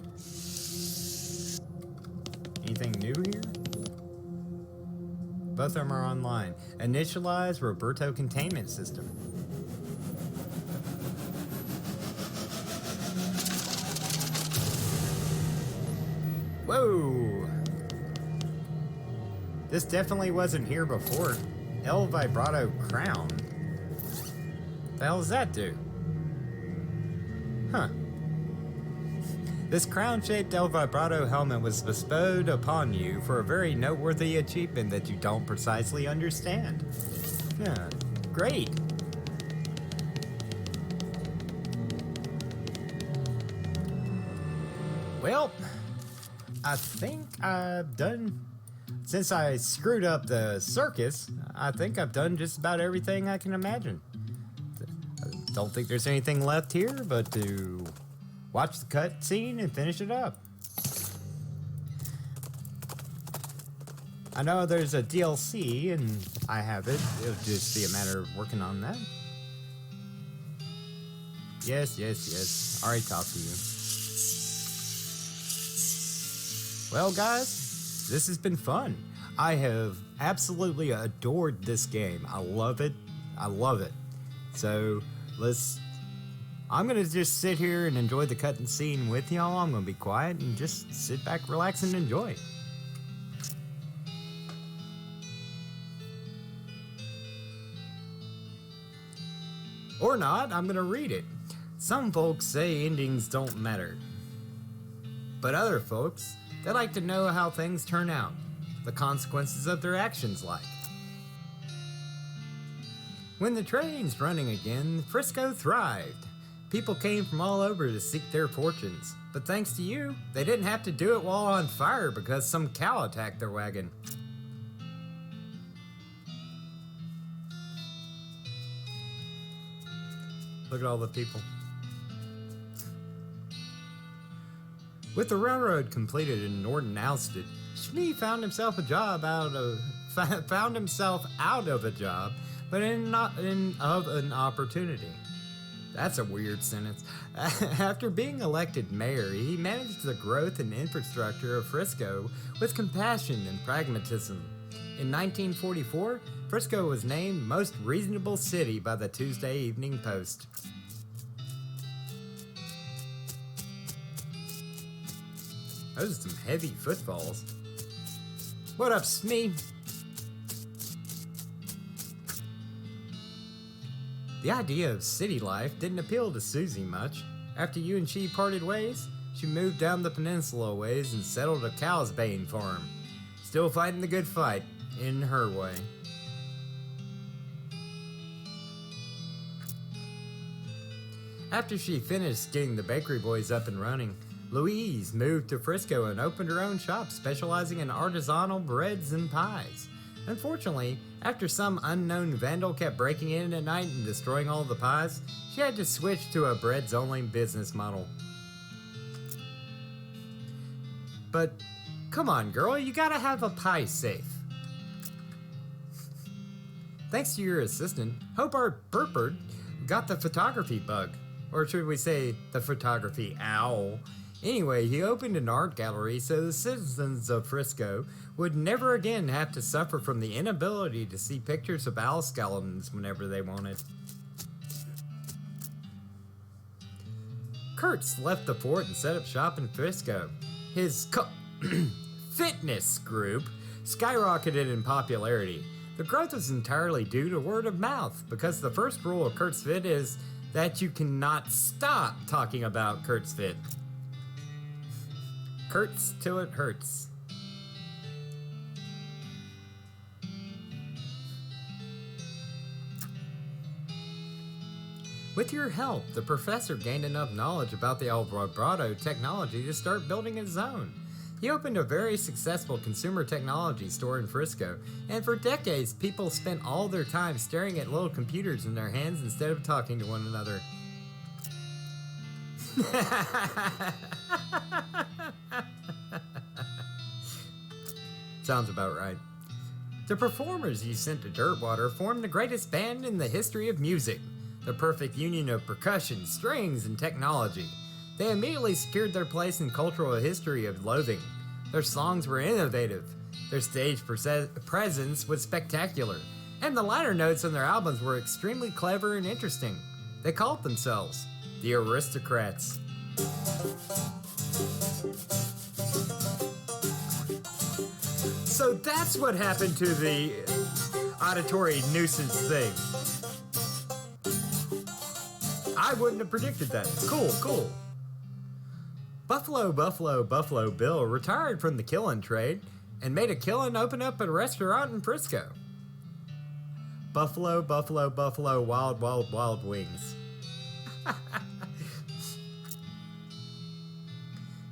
Anything new here? Both of them are online. Initialize Roberto containment system. Whoa! This definitely wasn't here before. El Vibrato crown. The hell does that do? Huh. This crown-shaped El Vibrato helmet was bestowed upon you for a very noteworthy achievement that you don't precisely understand. Yeah, great. Well, I think I've done... Since I screwed up the circus, I think I've done just about everything I can imagine. I don't think there's anything left here but to watch the cutscene and finish it up. I know there's a DLC and I have it. It'll just be a matter of working on that. Yes. Already talked to you. Well, guys, this has been fun. I have absolutely adored this game. I love it. So I'm gonna just sit here and enjoy the cut and scene with y'all. I'm gonna be quiet and just sit back, relax, and enjoy. Or not, I'm gonna read it. Some folks say endings don't matter. But other folks, they like to know how things turn out, the consequences of their actions like. When the train's running again, Frisco thrived. People came from all over to seek their fortunes. But thanks to you, they didn't have to do it while on fire because some cow attacked their wagon. Look at all the people. With the railroad completed and Norton ousted, Shmee found himself a job out of found himself out of a job, but of an opportunity. That's a weird sentence. After being elected mayor, he managed the growth and infrastructure of Frisco with compassion and pragmatism. In 1944, Frisco was named Most Reasonable City by the Tuesday Evening Post. Those are some heavy footfalls. What up, Smee? The idea of city life didn't appeal to Susie much. After you and she parted ways, she moved down the peninsula a ways and settled a cow's baying farm. Still fighting the good fight, in her way. After she finished getting the bakery boys up and running, Louise moved to Frisco and opened her own shop specializing in artisanal breads and pies. Unfortunately, after some unknown vandal kept breaking in at night and destroying all the pies, she had to switch to a breads-only business model. But, come on girl, you gotta have a pie safe. Thanks to your assistant, Hobart Burpard got the photography bug. Or should we say, the photography owl. Anyway, he opened an art gallery so the citizens of Frisco would never again have to suffer from the inability to see pictures of owl skeletons whenever they wanted. Kurtz left the fort and set up shop in Frisco. His fitness group skyrocketed in popularity. The growth was entirely due to word of mouth, because the first rule of Kurt's Fit is that you cannot stop talking about Kurt's Fit. Kurtz till it hurts. With your help, the professor gained enough knowledge about the Vibrato technology to start building his own. He opened a very successful consumer technology store in Frisco, and for decades people spent all their time staring at little computers in their hands instead of talking to one another. Sounds about right. The performers you sent to Dirtwater formed the greatest band in the history of music, the perfect union of percussion, strings, and technology. They immediately secured their place in cultural history of Loathing. Their songs were innovative, their stage presence was spectacular, and the liner notes on their albums were extremely clever and interesting. They called themselves the Aristocrats. So that's what happened to the auditory nuisance thing. I wouldn't have predicted that. Cool. Buffalo Bill retired from the killing trade and made a killing open up a restaurant in Frisco. Buffalo, wild wings.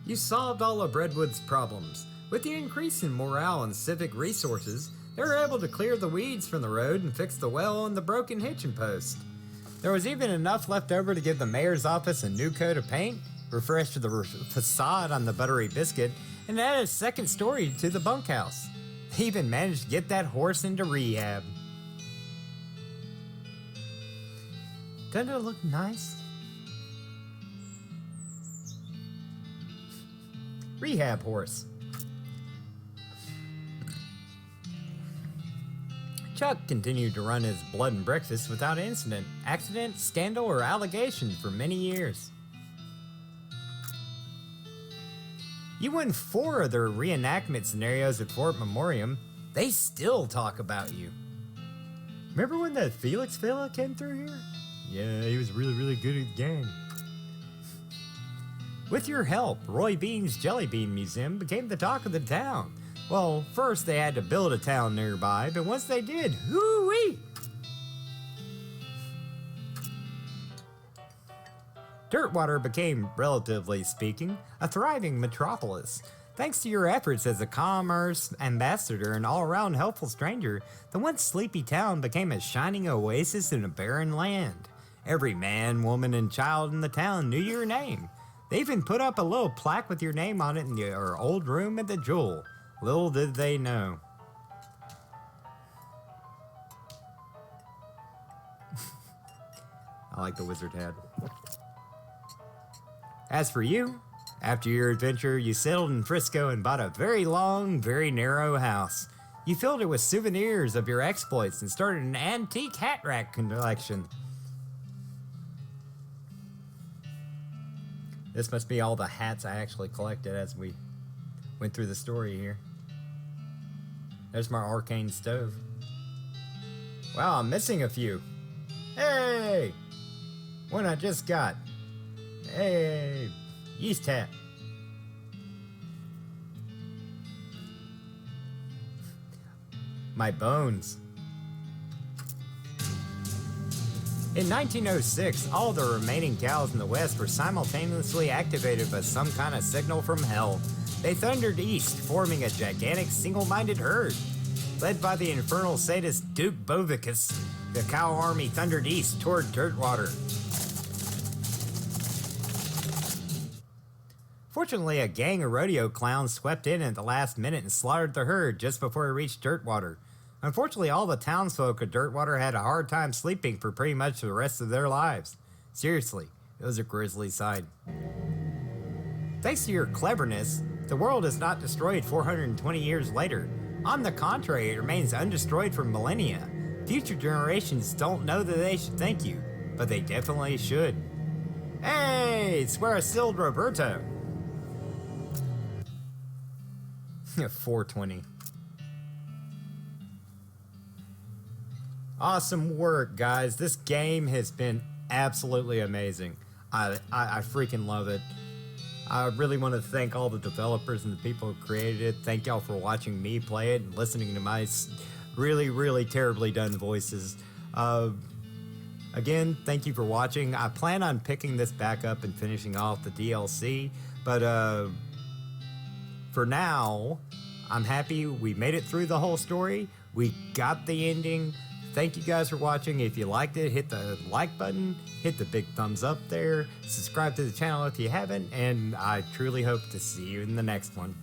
You solved all of Redwood's problems. With the increase in morale and civic resources, they were able to clear the weeds from the road and fix the well and the broken hitching post. There was even enough left over to give the mayor's office a new coat of paint, refresh the facade on the buttery biscuit, and add a second story to the bunkhouse. They even managed to get that horse into rehab. Doesn't it look nice? Rehab horse. Chuck continued to run his blood and breakfast without incident, accident, scandal, or allegation for many years. You win 4 of their reenactment scenarios at Fort Memoriam. They still talk about you. Remember when that Felix fella came through here? Yeah, he was really good at the game. With your help, Roy Bean's Jelly Bean Museum became the talk of the town. Well, first they had to build a town nearby, but once they did, hoo-wee! Dirtwater became, relatively speaking, a thriving metropolis. Thanks to your efforts as a commerce ambassador and all-around helpful stranger, the once sleepy town became a shining oasis in a barren land. Every man, woman, and child in the town knew your name. They even put up a little plaque with your name on it in your old room at the Jewel. Little did they know. I like the wizard hat. As for you, after your adventure, you settled in Frisco and bought a very long, very narrow house. You filled it with souvenirs of your exploits and started an antique hat rack collection. This must be all the hats I actually collected as we went through the story here. There's my arcane stove. Wow, I'm missing a few. Hey! One I just got. Hey! Yeast hat. My bones. In 1906, all the remaining cows in the West were simultaneously activated by some kind of signal from hell. They thundered east, forming a gigantic single-minded herd. Led by the infernal sadist Duke Bovicus, the cow army thundered east toward Dirtwater. Fortunately, a gang of rodeo clowns swept in at the last minute and slaughtered the herd just before it reached Dirtwater. Unfortunately, all the townsfolk of Dirtwater had a hard time sleeping for pretty much the rest of their lives. Seriously, it was a grisly sight. Thanks to your cleverness, the world is not destroyed 420 years later. On the contrary, it remains undestroyed for millennia. Future generations don't know that they should thank you, but they definitely should. Hey, it's where I sealed Roberto. 420. Awesome work, guys. This game has been absolutely amazing. I freaking love it. I really want to thank all the developers and the people who created it. Thank y'all for watching me play it and listening to my really, really terribly done voices. Again, thank you for watching. I plan on picking this back up and finishing off the DLC, but for now, I'm happy we made it through the whole story. We got the ending. Thank you guys for watching. If you liked it, hit the like button, hit the big thumbs up there, subscribe to the channel if you haven't, and I truly hope to see you in the next one.